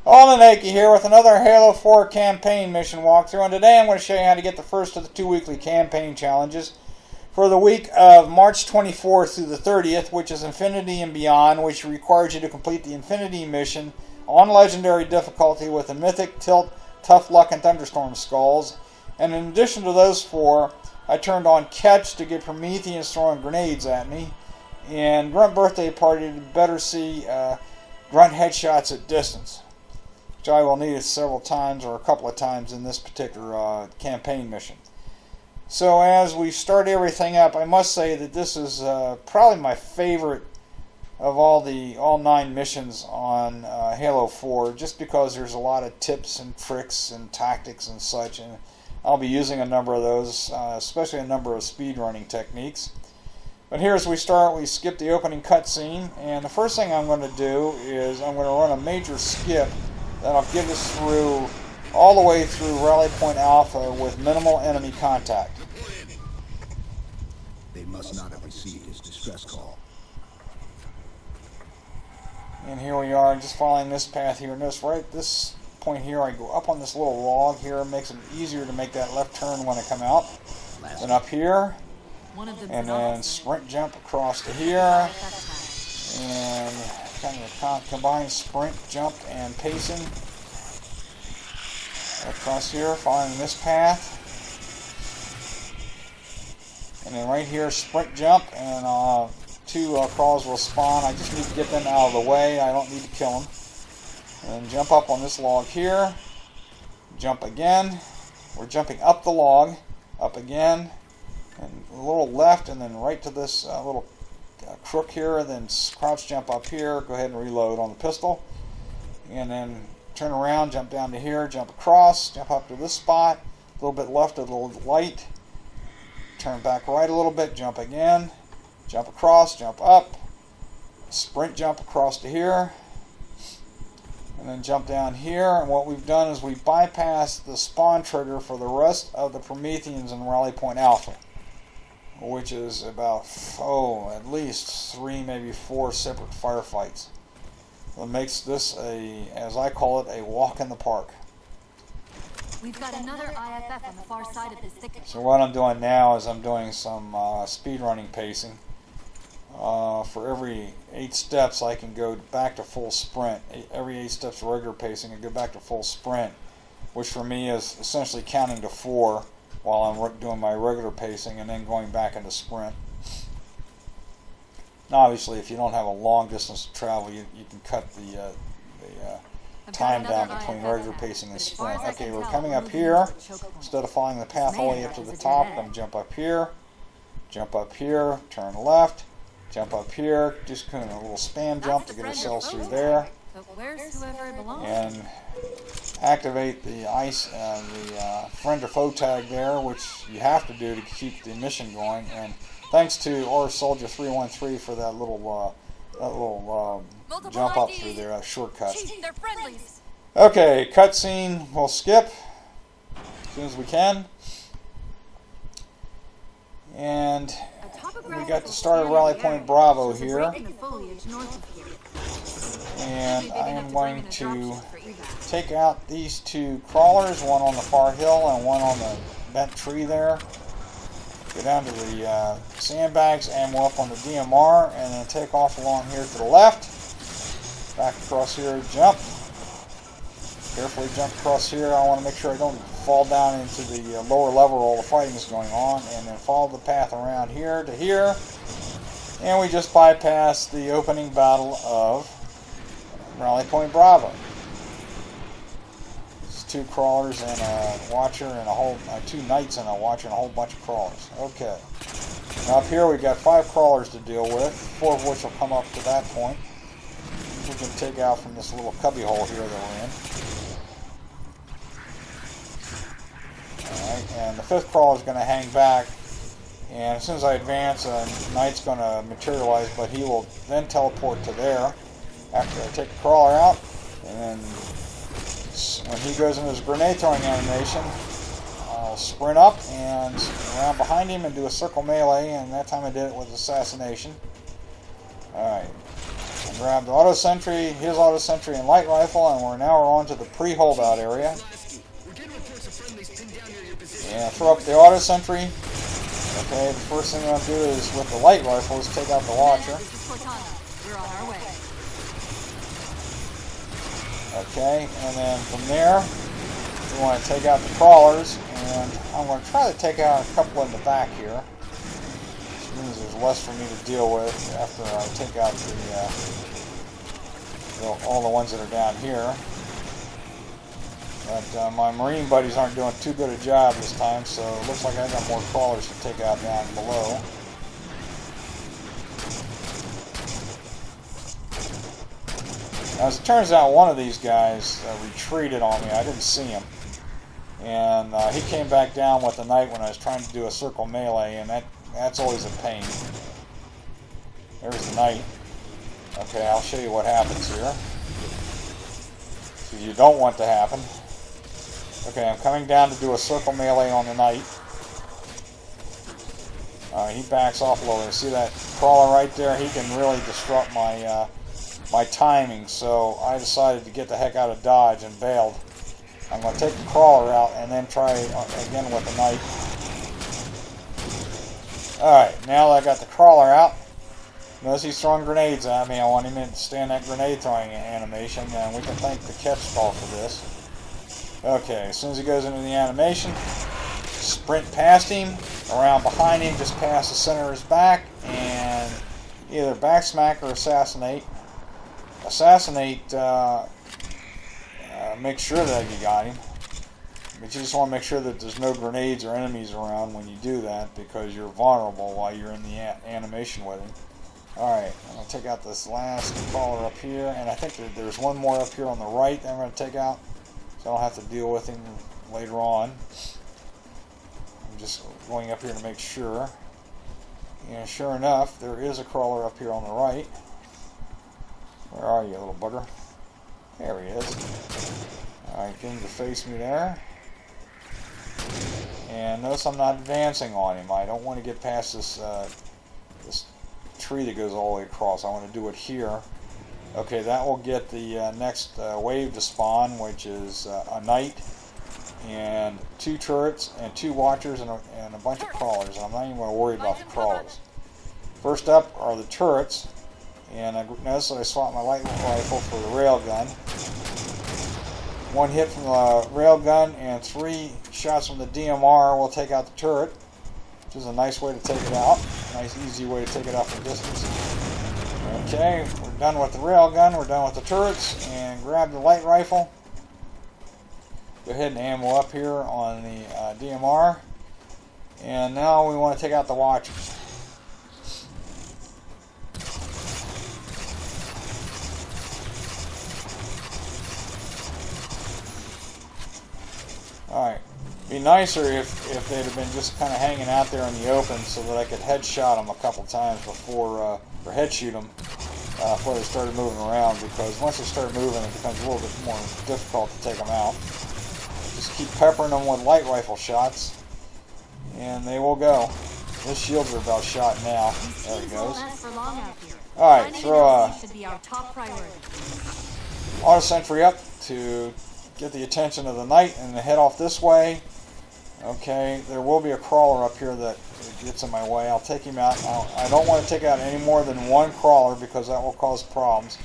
Alden Akey here with another Halo 4 campaign mission walkthrough, and today I'm going to show you how to get the first of the 2 weekly campaign challenges for the week of March 24th through the 30th, which is Infinity and Beyond, which requires you to complete the Infinity mission on Legendary difficulty with the Mythic, Tilt, Tough Luck, and Thunderstorm skulls. And in addition to those 4, I turned on Catch to get Prometheans throwing grenades at me, and Grunt Birthday Party to better see grunt headshots at distance, which I will need several times or a couple of times in this particular campaign mission. So as we start everything up, I must say that this is probably my favorite of all 9 missions on Halo 4, just because there's a lot of tips and tricks and tactics and such, and I'll be using a number of those, especially a number of speedrunning techniques. But here as we start, we skip the opening cutscene, and the first thing I'm going to do is I'm going to run a major skip that'll get us through all the way through Rally Point Alpha with minimal enemy contact. They must not have received his distress call. And here we are, just following this path here. Notice right at this point here, I go up on this little log here. It makes it easier to make that left turn when I come out. Then up here, and then sprint jump across to here, and kind of a combined sprint, jump, and pacing across here, following this path. And then right here, sprint jump, and 2 crawls will spawn. I just need to get them out of the way. I don't need to kill them. And then jump up on this log here, jump again. We're jumping up the log, up again, and a little left, and then right to this little crook here, then crouch jump up here, go ahead and reload on the pistol, and then turn around, jump down to here, jump across, jump up to this spot, a little bit left of the light, turn back right a little bit, jump again, jump across, jump up, sprint jump across to here, and then jump down here. And what we've done is we bypassed the spawn trigger for the rest of the Prometheans in Rally Point Alpha, which is about, at least 3, maybe 4 separate firefights. That makes this as I call it, a walk in the park. We've got another IFF on the far side of this thicket. So what I'm doing now is I'm doing some speedrunning pacing. For every 8 steps, I can go back to full sprint. Every 8 steps of regular pacing, I go back to full sprint, which for me is essentially counting to 4 while I'm doing my regular pacing and then going back into sprint. Now, obviously, if you don't have a long distance to travel, you can cut the time down between regular pacing and sprint. Okay, we're coming up here. Instead of following the path all the way up to the top, I'm going to jump up here, turn left, jump up here, just kind of a little spam jump to get ourselves through there, and activate the friend or foe tag there, which you have to do to keep the mission going. And thanks to Or Soldier 313 for that little jump up through there, that shortcut. Okay, cutscene we'll skip as soon as we can. And we got the start of Rally Point Bravo here. And I am going to take out these 2 crawlers, one on the far hill and one on the bent tree there. Go down to the sandbags, ammo up on the DMR, and then take off along here to the left. Back across here, jump. Carefully jump across here. I want to make sure I don't fall down into the lower level where all the fighting is going on, and then follow the path around here to here. And we just bypassed the opening battle of Rally Point Bravo. It's 2 crawlers and a watcher and a whole 2 knights and a watcher and a whole bunch of crawlers. Okay. Now up here we've got 5 crawlers to deal with, 4 of which will come up to that point. We can take out from this little cubby hole here that we're in. Alright, and the 5th crawler is going to hang back, and as soon as I advance, a knight's going to materialize, but he will then teleport to there after I take the crawler out. And then when he goes into his grenade throwing animation, I'll sprint up and around behind him and do a circle melee, and that time I did it with assassination. Alright, and grab the auto sentry, his auto sentry and light rifle, and we're on to the pre-holdout area. And throw up the auto sentry. Okay, the first thing I'm going to do is, with the light rifle, is take out the watcher. We're on our way. Okay, and then from there, we want to take out the crawlers, and I'm going to try to take out a couple in the back here. Which means there's less for me to deal with after I take out all the ones that are down here. But my Marine buddies aren't doing too good a job this time, so it looks like I got more crawlers to take out down below. As it turns out, one of these guys retreated on me. I didn't see him. And he came back down with the knight when I was trying to do a circle melee, and that's always a pain. There's the knight. Okay, I'll show you what happens here. So you don't want to happen. Okay, I'm coming down to do a circle melee on the knight. He backs off a little bit. See that crawler right there? He can really disrupt my my timing, so I decided to get the heck out of dodge and bailed. I'm going to take the crawler out and then try again with the knight. Alright, now that I got the crawler out, notice he's throwing grenades at me. I want him to stay in that grenade throwing animation, and we can thank the catch stall for this. Okay, as soon as he goes into the animation, sprint past him, around behind him, just past the center of his back, and either back smack or assassinate. Assassinate, make sure that you got him. But you just want to make sure that there's no grenades or enemies around when you do that, because you're vulnerable while you're in the animation with him. Alright, I'm going to take out this last crawler up here, and I think there's one more up here on the right that I'm going to take out, so I don't have to deal with him later on. I'm just going up here to make sure. And sure enough, there is a crawler up here on the right. Where are you, little bugger? There he is. Alright, get him to face me there. And notice I'm not advancing on him. I don't want to get past this this tree that goes all the way across. I want to do it here. Okay, that will get the next wave to spawn, which is a knight, and 2 turrets, and 2 watchers, and a bunch of crawlers. And I'm not even going to worry about the crawlers. First up are the turrets. And I notice that I swapped my light rifle for the railgun. 1 hit from the railgun and 3 shots from the DMR will take out the turret, which is a nice way to take it out. Nice, easy way to take it out from distance. Okay, we're done with the railgun. We're done with the turrets. And grab the light rifle. Go ahead and ammo up here on the DMR. And now we want to take out the watchers. Alright, be nicer if they'd have been just kind of hanging out there in the open so that I could headshot them a couple times before, or headshoot them before they started moving around, because once they start moving it becomes a little bit more difficult to take them out. Just keep peppering them with light rifle shots and they will go. His shields are about shot now. There he goes. Alright, throw a auto sentry up to get the attention of the knight and head off this way. Okay, there will be a crawler up here that gets in my way. I'll take him out. I don't want to take out any more than 1 crawler because that will cause problems.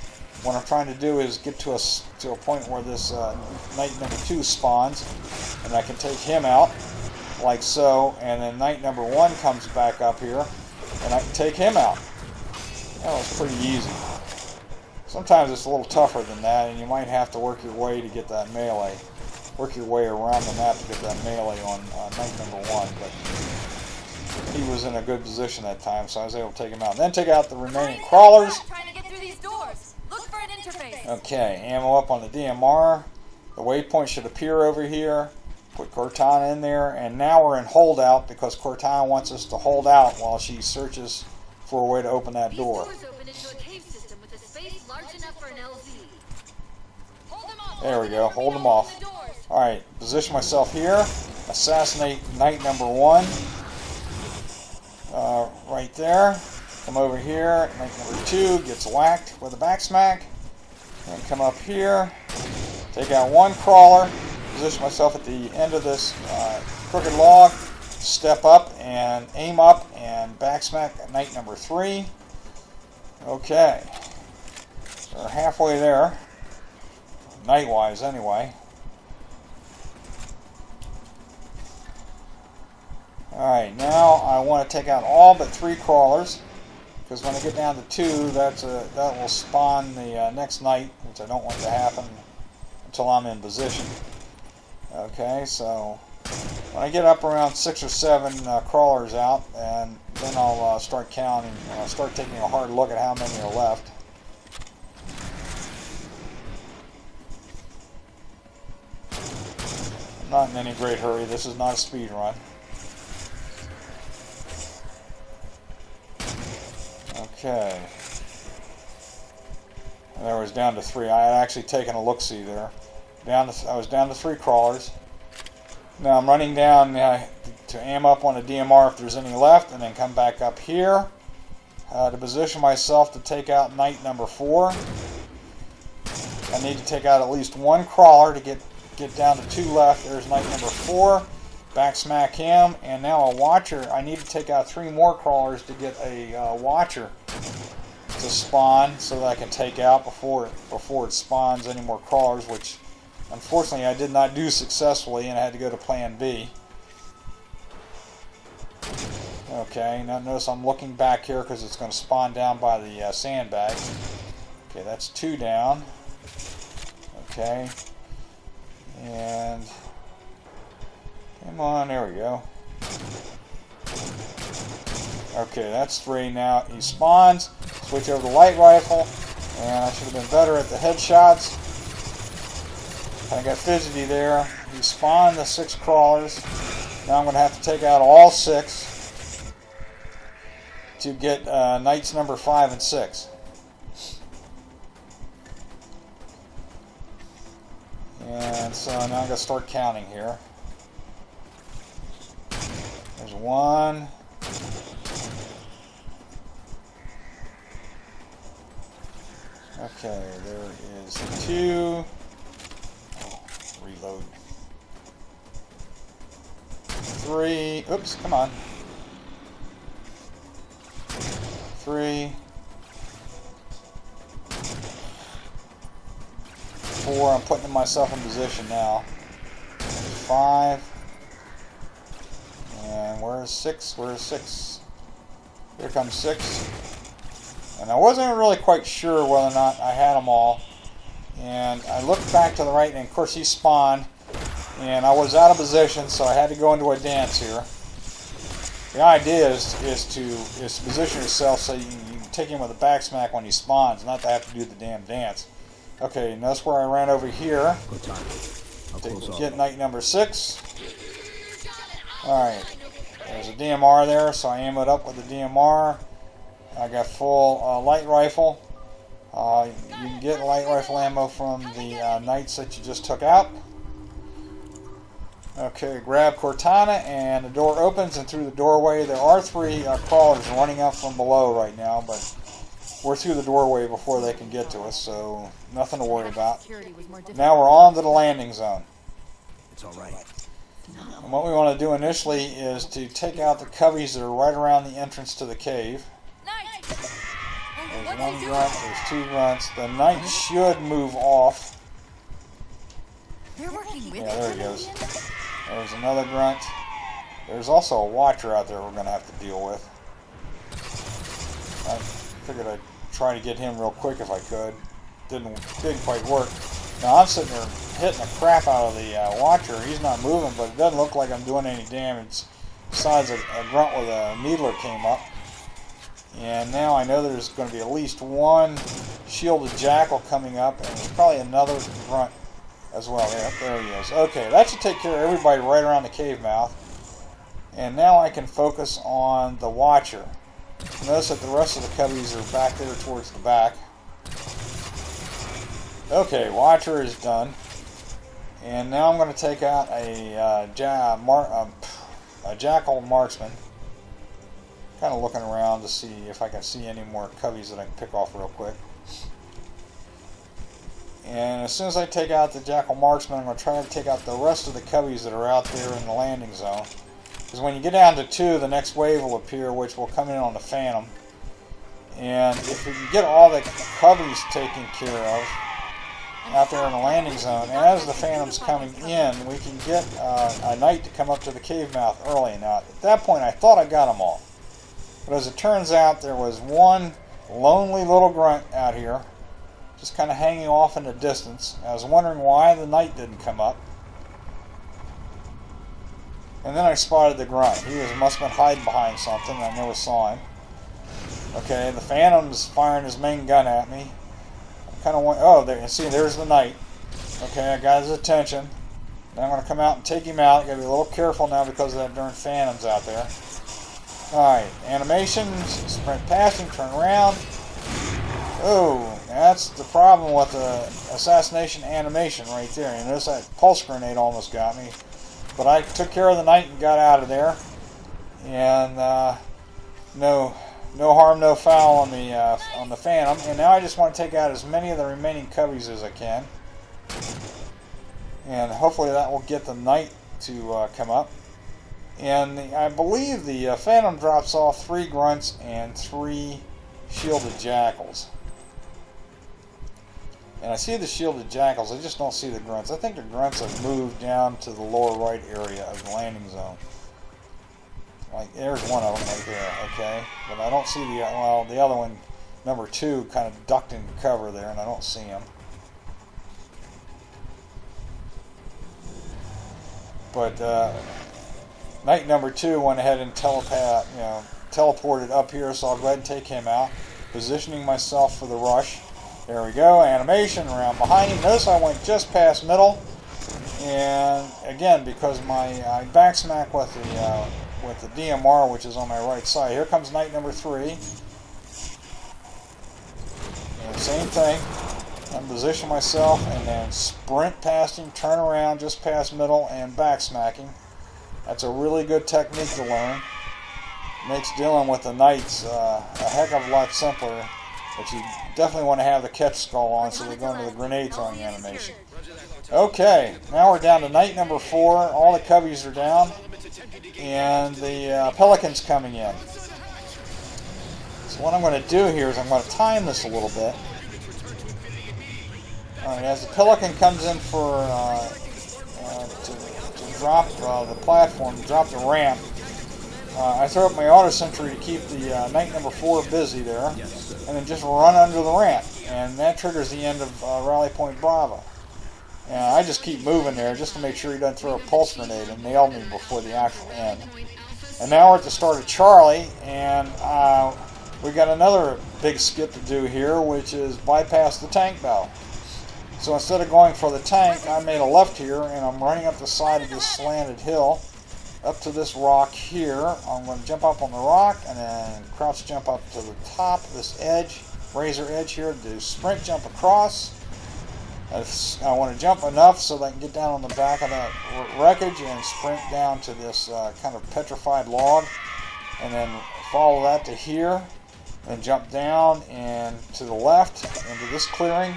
What I'm trying to do is get to a point where this knight number 2 spawns, and I can take him out like so, and then knight number 1 comes back up here and I can take him out. That was pretty easy. Sometimes it's a little tougher than that, and you might have to work your way to get that melee. Work your way around the map to get that melee on knight number 1, but he was in a good position that time, so I was able to take him out. Then take out the remaining crawlers. Okay, ammo up on the DMR. The waypoint should appear over here. Put Cortana in there, and now we're in holdout because Cortana wants us to hold out while she searches for a way to open that door. There we go, hold them off. Alright, position myself here. Assassinate knight number 1. Right there. Come over here. Knight number 2 gets whacked with a back smack. And come up here. Take out one crawler. Position myself at the end of this crooked log. Step up and aim up and back smack at knight number 3. Okay. So we're halfway there. Knight-wise, anyway. Alright, now I want to take out all but 3 crawlers. Because when I get down to 2, that will spawn the next knight, which I don't want to happen until I'm in position. Okay, so when I get up around 6 or 7 crawlers out, and then I'll start counting. I'll start taking a hard look at how many are left. I'm not in any great hurry. This is not a speed run. Okay. There was down to 3. I had actually taken a look-see there. I was down to 3 crawlers. Now I'm running down to aim up on a DMR if there's any left, and then come back up here to position myself to take out knight number 4. I need to take out at least 1 crawler to get down to 2 left. There's knight number 4. Back smack him, and now a watcher. I need to take out 3 more crawlers to get a watcher to spawn, so that I can take out before it spawns any more crawlers, which unfortunately I did not do successfully, and I had to go to plan B. Okay, now notice I'm looking back here because it's going to spawn down by the sandbag. Okay, that's 2 down. Okay, and come on, there we go. Okay, that's 3 now. He spawns. Switch over to light rifle. And I should have been better at the headshots. I got fidgety there. He spawned the 6 crawlers. Now I'm going to have to take out all 6 to get knights number 5 and 6. And so now I'm going to start counting here. There's 1. Okay, there is 2. Oh, reload. 3. Oops, come on. 3. 4. I'm putting myself in position now. 5. And where's 6? Where's 6? Here comes 6. And I wasn't really quite sure whether or not I had them all. And I looked back to the right, and of course he spawned. And I was out of position, so I had to go into a dance here. The idea is to position yourself so you can take him with a back smack when he spawns, not to have to do the damn dance. Okay, notice where I ran over here. Get knight number 6. Alright, there's a DMR there, so I aim it up with the DMR. I got full light rifle. You can get light rifle ammo from the knights that you just took out. Okay, grab Cortana, and the door opens, and through the doorway there are 3 crawlers running up from below right now, but we're through the doorway before they can get to us, so nothing to worry about. Now we're on to the landing zone. It's all right. And what we want to do initially is to take out the coveys that are right around the entrance to the cave. There's 1 grunt, there's 2 grunts. The knight should move off. They're working with Yeah, there he goes. There's another grunt. There's also a watcher out there we're going to have to deal with. I figured I'd try to get him real quick if I could. Didn't quite work. Now I'm sitting there hitting the crap out of the watcher. He's not moving, but it doesn't look like I'm doing any damage. Besides, a grunt with a needler came up. And now I know there's going to be at least 1 shielded jackal coming up, and there's probably another grunt as well. Yeah, there he is. Okay, that should take care of everybody right around the cave mouth. And now I can focus on the watcher. Notice that the rest of the cubbies are back there towards the back. Okay, watcher is done. And now I'm going to take out a jackal marksman. kind of looking around to see if I can see any more coveys that I can pick off real quick. And as soon as I take out the Jackal Marksman, I'm going to try to take out the rest of the coveys that are out there in the landing zone. Because when you get down to 2, the next wave will appear, which will come in on the Phantom. And if we can get all the coveys taken care of out there in the landing zone, as the Phantom's coming in, we can get a Knight to come up to the cave mouth early. Now, at that point, I thought I got them all. But as it turns out, there was one lonely little grunt out here, just kind of hanging off in the distance. I was wondering why the Knight didn't come up. And then I spotted the grunt. He must have been hiding behind something. I never saw him. Okay, the Phantom's firing his main gun at me. I kind of want. Oh, there. See, there's the Knight. Okay, I got his attention. Now I'm going to come out and take him out. Got to be a little careful now because of that darn Phantom's out there. All right, animation, sprint past him, turn around. Oh, that's the problem with the assassination animation right there. You notice that pulse grenade almost got me. But I took care of the Knight and got out of there. And no harm, no foul on the Phantom. And now I just want to take out as many of the remaining coveys as I can. And hopefully that will get the Knight to come up. And I believe the Phantom drops off 3 grunts and 3 shielded jackals. And I see the shielded jackals, I just don't see the grunts. I think the grunts have moved down to the lower right area of the landing zone. Like, there's one of them right there, okay? But I don't see the other one, number 2, kind of ducked into cover there, and I don't see him. But Knight number 2 went ahead and teleported up here, so I'll go ahead and take him out. Positioning myself for the rush. There we go, animation around behind him. Notice I went just past middle, and again, because I backsmack with the DMR, which is on my right side. Here comes Knight number 3. And same thing. I position myself and then sprint past him, turn around just past middle, and backsmack him. That's a really good technique to learn. Makes dealing with the Knights a heck of a lot simpler. But you definitely want to have the catch skull on so they go into the grenade throwing animation. Okay, now we're down to Knight number 4. All the coveys are down. And the Pelican's coming in. So what I'm going to do here is I'm going to time this a little bit. Alright, as the Pelican comes in for to drop the platform, drop the ramp, I throw up my auto sentry to keep the Knight number 4 busy there, and then just run under the ramp, and that triggers the end of Rally Point Bravo. And I just keep moving there just to make sure he doesn't throw a pulse grenade and nail me before the actual end. And now we're at the start of Charlie, and we got another big skip to do here, which is bypass the tank battle. So instead of going for the tank, I made a left here, and I'm running up the side of this slanted hill up to this rock here. I'm going to jump up on the rock and then crouch jump up to the top of this edge, razor edge here, do sprint jump across. I want to jump enough so that I can get down on the back of that wreckage and sprint down to this kind of petrified log, and then follow that to here, and jump down and to the left into this clearing,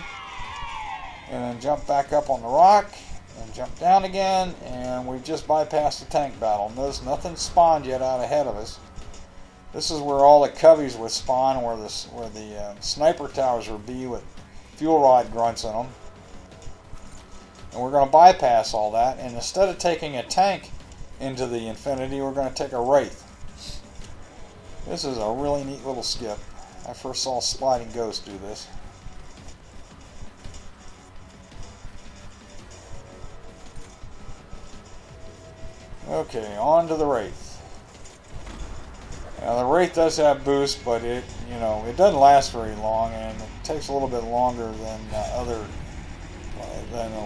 and then jump back up on the rock and jump down again, and we've just bypassed the tank battle. Notice nothing spawned yet out ahead of us. This is where all the coveys would spawn, where the sniper towers would be with fuel rod grunts in them. And we're going to bypass all that, and instead of taking a tank into the Infinity, we're going to take a Wraith. This is a really neat little skip. I first saw Sliding Ghost do this. Okay, on to the Wraith. Now the Wraith does have boost, but it doesn't last very long, and it takes a little bit longer than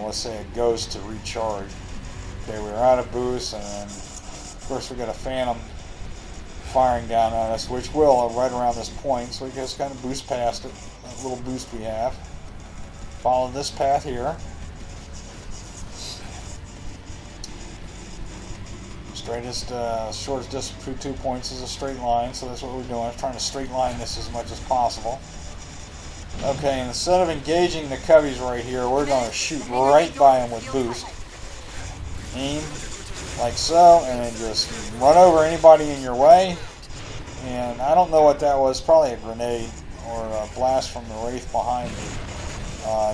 let's say a Ghost to recharge. Okay, we're out of boost, and then, of course we got a Phantom firing down on us, which will right around this point, so we just kind of boost past it, that little boost we have. Follow this path here. Straightest, shortest distance through 2 points is a straight line, so that's what we're doing. Trying to straight line this as much as possible. Okay, and instead of engaging the cubbies right here, we're going to shoot right by them with boost. Aim, like so, and then just run over anybody in your way. And I don't know what that was, probably a grenade or a blast from the Wraith behind me.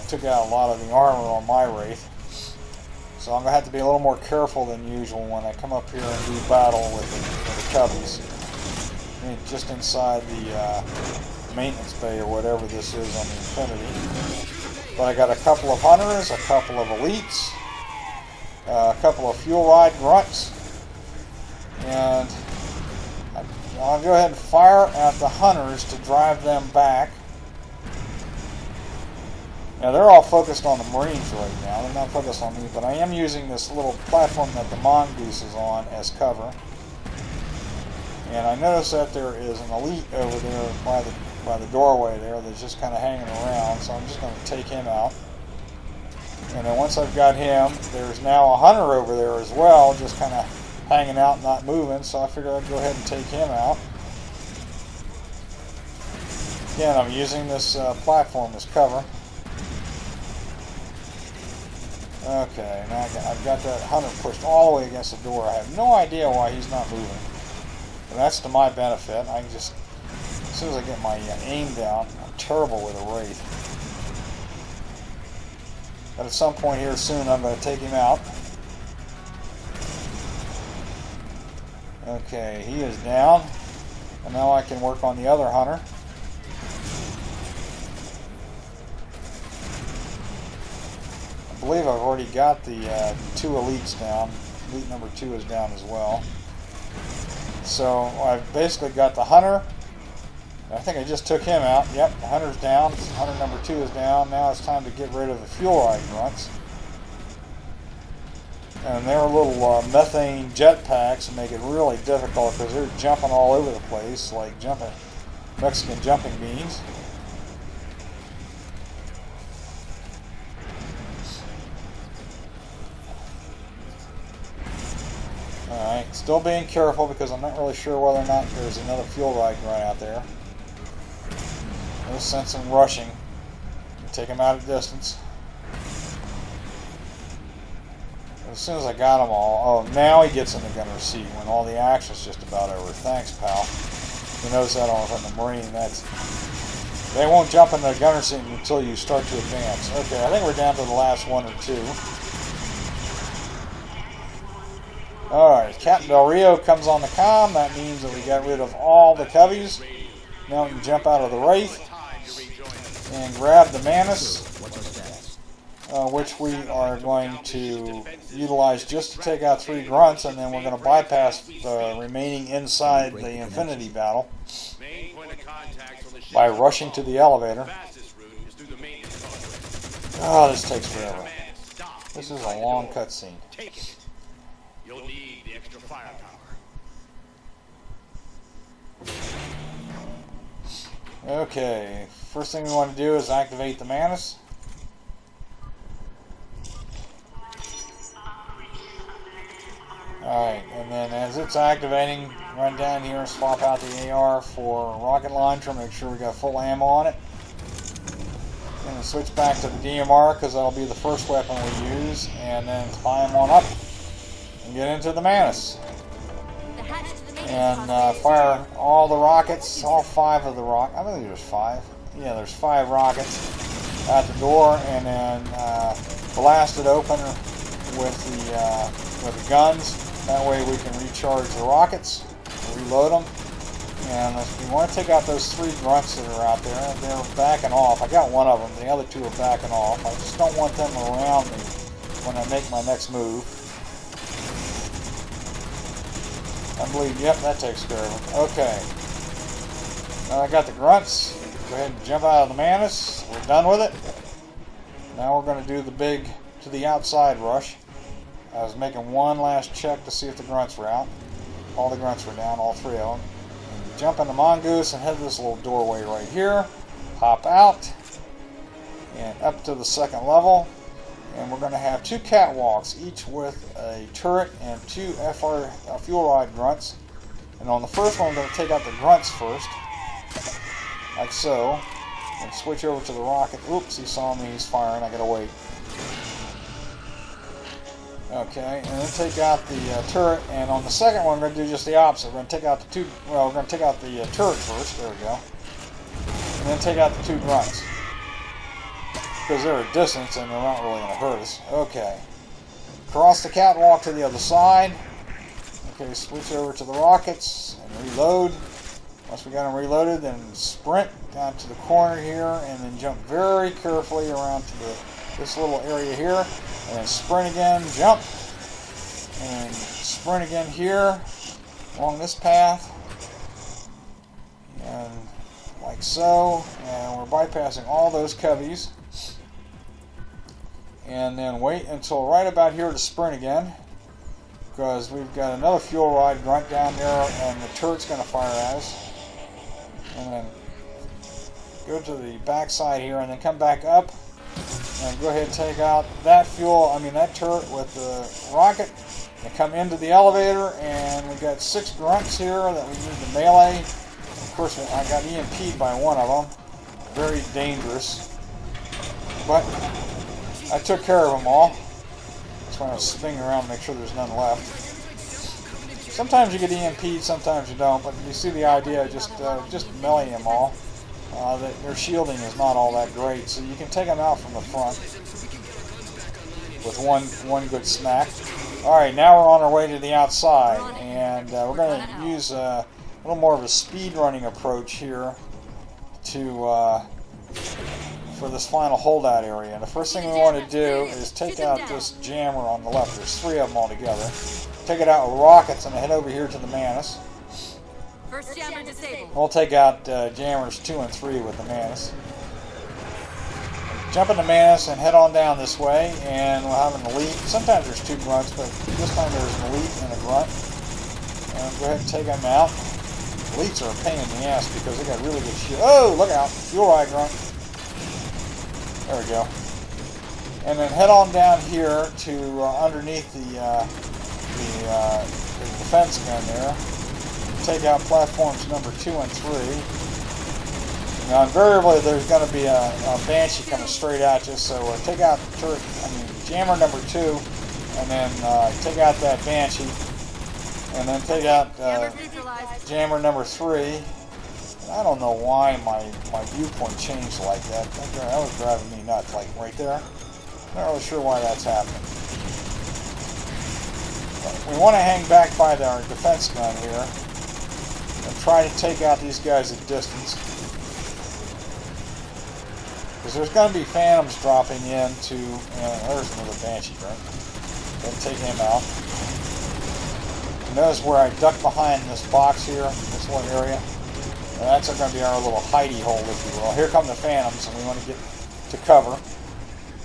Took out a lot of the armor on my Wraith. So I'm going to have to be a little more careful than usual when I come up here and do battle with the cubbies. I mean, just inside the maintenance bay or whatever this is on the Infinity. But I got a couple of hunters, a couple of elites, a couple of fuel ride grunts, and I'll go ahead and fire at the hunters to drive them back. Now they're all focused on the Marines right now. They're not focused on me, but I am using this little platform that the Mongoose is on as cover. And I notice that there is an elite over there by the doorway there that's just kind of hanging around, so I'm just going to take him out. And then once I've got him, there's now a hunter over there as well, just kind of hanging out, not moving, so I figured I'd go ahead and take him out. Again, I'm using this platform as cover. Okay, now I've got that hunter pushed all the way against the door. I have no idea why he's not moving. But that's to my benefit. I can just, as soon as I get my aim down, I'm terrible with a Wraith. But at some point here soon, I'm going to take him out. Okay, he is down. And now I can work on the other hunter. I believe I've already got the 2 elites down. Elite number 2 is down as well. So I've basically got the hunter. I think I just took him out. Yep, the hunter's down. Hunter number 2 is down. Now it's time to get rid of the fuel ride grunts. And their little methane jetpacks make it really difficult because they're jumping all over the place like Mexican jumping beans. Alright, still being careful because I'm not really sure whether or not there's another fuel ride grunt out there. No sense in rushing. Take him out at distance. As soon as I got them all, oh, now he gets in the gunner's seat when all the action's just about over. Thanks, pal. You notice that on the Marine. They won't jump in the gunner's seat until you start to advance. Okay, I think we're down to the last 1 or 2. Alright, Captain Del Rio comes on the comm. That means that we got rid of all the cubbies. Now we can jump out of the Wraith and grab the Manus, which we are going to utilize just to take out 3 grunts, and then we're going to bypass the remaining inside the Infinity battle by rushing to the elevator. Oh, this takes forever. This is a long cutscene. You'll need the extra firepower. Okay, first thing we want to do is activate the Manus. Alright, and then as it's activating, run down here and swap out the AR for a rocket launcher, make sure we got full ammo on it. And then switch back to the DMR because that'll be the first weapon we use, and then climb on up and get into the Manus. And fire all the rockets, all 5 of the rockets. I believe there's 5. Yeah, there's 5 rockets at the door, and then blast it open with the guns. That way we can recharge the rockets, reload them. And if we want to take out those 3 grunts that are out there, they're backing off. I got 1 of them, the other 2 are backing off. I just don't want them around me when I make my next move. I believe, yep, that takes care of it. Okay. Now I got the grunts. Go ahead and jump out of the Manus. We're done with it. Now we're going to do the big to the outside rush. I was making one last check to see if the grunts were out. All the grunts were down, all 3 of them. And jump in the Mongoose and head to this little doorway right here. Hop out. And up to the 2nd level. And we're going to have 2 catwalks, each with a turret and 2 fuel rod grunts. And on the first one, I'm going to take out the grunts first, like so, and switch over to the rocket. Oops, he saw me, he's firing, I got to wait. Okay, and then take out the turret, and on the second one, we're going to do just the opposite. We're going to take out the we're going to take out the turret first, there we go, and then take out the 2 grunts. Because they're a distance and they're not really going to hurt us. Okay. Cross the catwalk to the other side. Okay, switch over to the rockets and reload. Once we got them reloaded, then sprint down to the corner here and then jump very carefully around to this little area here. And then sprint again, jump. And sprint again here along this path. And like so. And we're bypassing all those coveys. And then wait until right about here to sprint again, because we've got another fuel rod grunt down there and the turret's going to fire at us. And then go to the back side here and then come back up and go ahead and take out that that turret with the rocket and come into the elevator. And we've got 6 grunts here that we need to melee. Of course, I got EMP'd by one of them. Very dangerous. But I took care of them all. Just want to spin around and make sure there's none left. Sometimes you get EMP'd, sometimes you don't, but you see the idea. Just melee them all. Their shielding is not all that great, so you can take them out from the front with one good smack. All right, now we're on our way to the outside, and we're going to use a little more of a speed running approach here for this final holdout area. And the first thing we want to do is take out this jammer on the left. There's 3 of them all together. Take it out with rockets and head over here to the Manus. First jammer disabled. We'll take out jammers 2 and 3 with the Manus. Jump in the Manus and head on down this way, and we'll have an elite. Sometimes there's 2 grunts, but this time there's an elite and a grunt. And go ahead and take them out. Elites are a pain in the ass because they got really good shield. Oh, look out! Fuel rod grunt. There we go. And then head on down here to underneath the defense gun there. Take out platforms number 2 and 3. Now, invariably, there's going to be a Banshee coming straight at you, so take out jammer number 2, and then take out that Banshee, and then take out jammer number 3. I don't know why my viewpoint changed like that. That was driving me nuts, like right there. I'm not really sure why that's happening. But we want to hang back by our defense gun here and try to take out these guys at distance. Because there's going to be phantoms dropping into... there's another Banshee, right? Then take him out. Notice where I duck behind this box here, this little area. That's going to be our little hidey hole, if you will. Here come the phantoms, and we want to get to cover.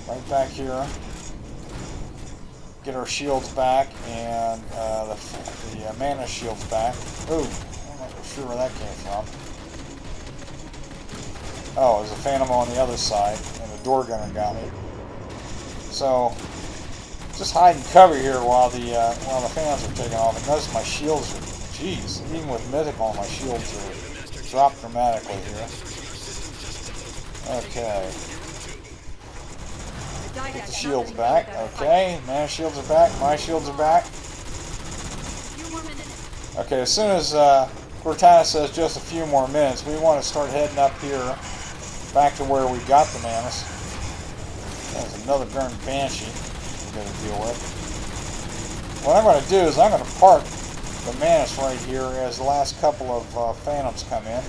Right back here. Get our shields back, and the mana shields back. Ooh, I'm not sure where that came from. Oh, there's a phantom on the other side, and the door gunner got me. So, just hide and cover here while the phantoms are taking off. And notice my shields are, geez, even with Mythic on, my shields are dropped dramatically here. Okay. Get the shields back. Okay, mana shields are back. My shields are back. Okay, as soon as Cortana says just a few more minutes, we want to start heading up here back to where we got the Manus. There's another darn Banshee we've got to deal with. What I'm going to do is I'm going to park the Manus right here as the last couple of phantoms come in.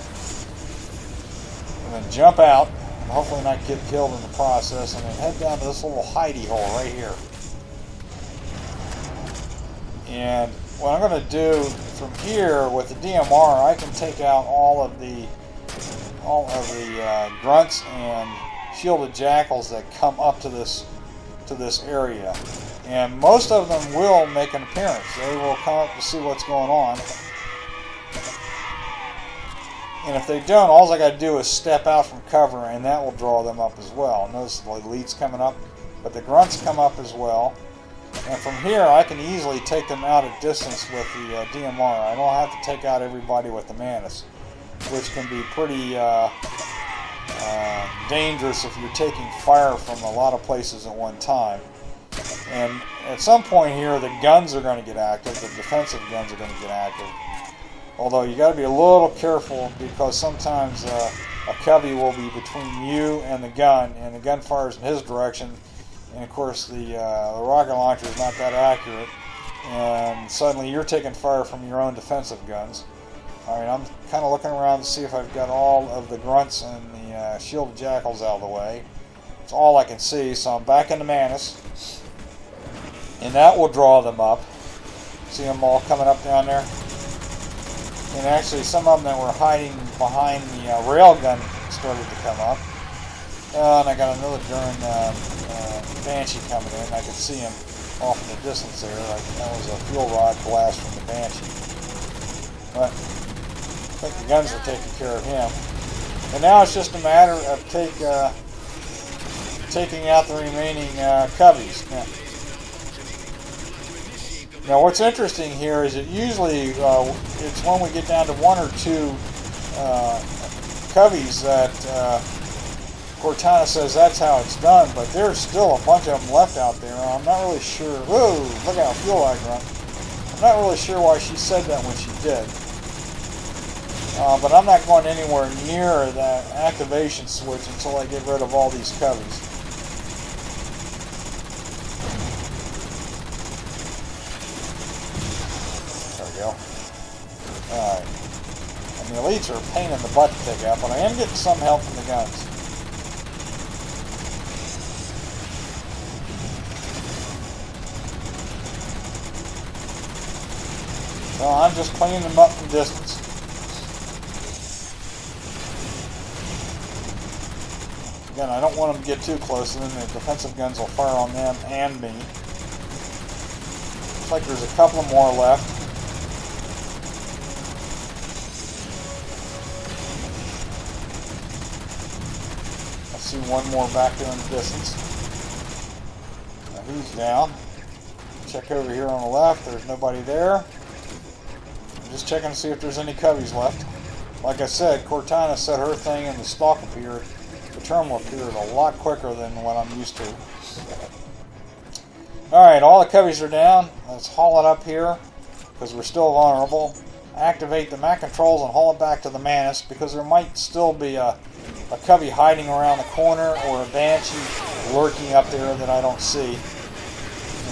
And then jump out, and hopefully not get killed in the process, and then head down to this little hidey hole right here. And what I'm going to do from here with the DMR, I can take out all of the grunts and shielded jackals that come up to this area. And most of them will make an appearance. They will come up to see what's going on. And if they don't, all I got to do is step out from cover, and that will draw them up as well. Notice the elites coming up. but the grunts come up as well. And from here, I can easily take them out at distance with the DMR. I don't have to take out everybody with the Mantis, which can be pretty dangerous if you're taking fire from a lot of places at one time. And at some point here, the guns are going to get active. The defensive guns are going to get active. Although you got to be a little careful, because sometimes a covey will be between you and the gun fires in his direction. And of course, the rocket launcher is not that accurate, and suddenly you're taking fire from your own defensive guns. All right, I'm kind of looking around to see if I've got all of the grunts and the shielded jackals out of the way. It's all I can see, so I'm back in the Mantis, and that will draw them up. See them all coming up down there? And actually, some of them that were hiding behind the railgun started to come up. And I got another Banshee coming in. I could see him off in the distance there. That was a fuel rod blast from the Banshee. But I think the guns are taking care of him. And now it's just a matter of taking out the remaining coveys. Now what's interesting here is that usually it's when we get down to one or two coveys that Cortana says that's how it's done, but there's still a bunch of them left out there. I'm not really sure. Whoa, look how fuel I run. I'm not really sure why she said that when she did. But I'm not going anywhere near that activation switch until I get rid of all these coveys. There we go. Alright. And the elites are a pain in the butt to pick up, but I am getting some help from the guns. So I'm just cleaning them up from distance. Again, I don't want them to get too close, and then the defensive guns will fire on them and me. Looks like there's a couple more left. I see one more back there in the distance. Now he's down. Check over here on the left. There's nobody there. Just checking to see if there's any coveys left. Like I said, Cortana set her thing and the stalk appeared. The terminal appeared a lot quicker than what I'm used to. Alright, all the coveys are down. Let's haul it up here, because we're still vulnerable. Activate the Mac controls and haul it back to the Mantis, because there might still be a covey hiding around the corner, or a Banshee lurking up there that I don't see.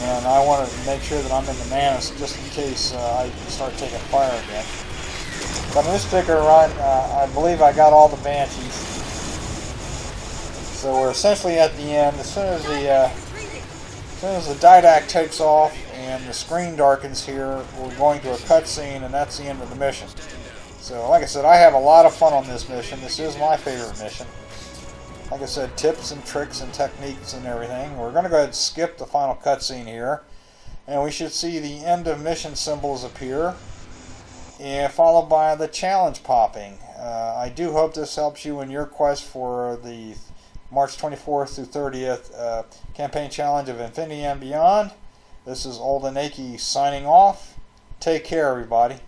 And I want to make sure that I'm in the Mantis just in case I start taking fire again. But in this particular run, I believe I got all the Banshees. So we're essentially at the end. As soon as the didact takes off and the screen darkens here, we're going to a cutscene, and that's the end of the mission. So like I said, I have a lot of fun on this mission. This is my favorite mission. Like I said, tips and tricks and techniques and everything. We're going to go ahead and skip the final cutscene here. And we should see the end of mission symbols appear, and followed by the challenge popping. I do hope this helps you in your quest for the March 24th through 30th campaign challenge of Infinity and Beyond. This is Old and Aki signing off. Take care, everybody.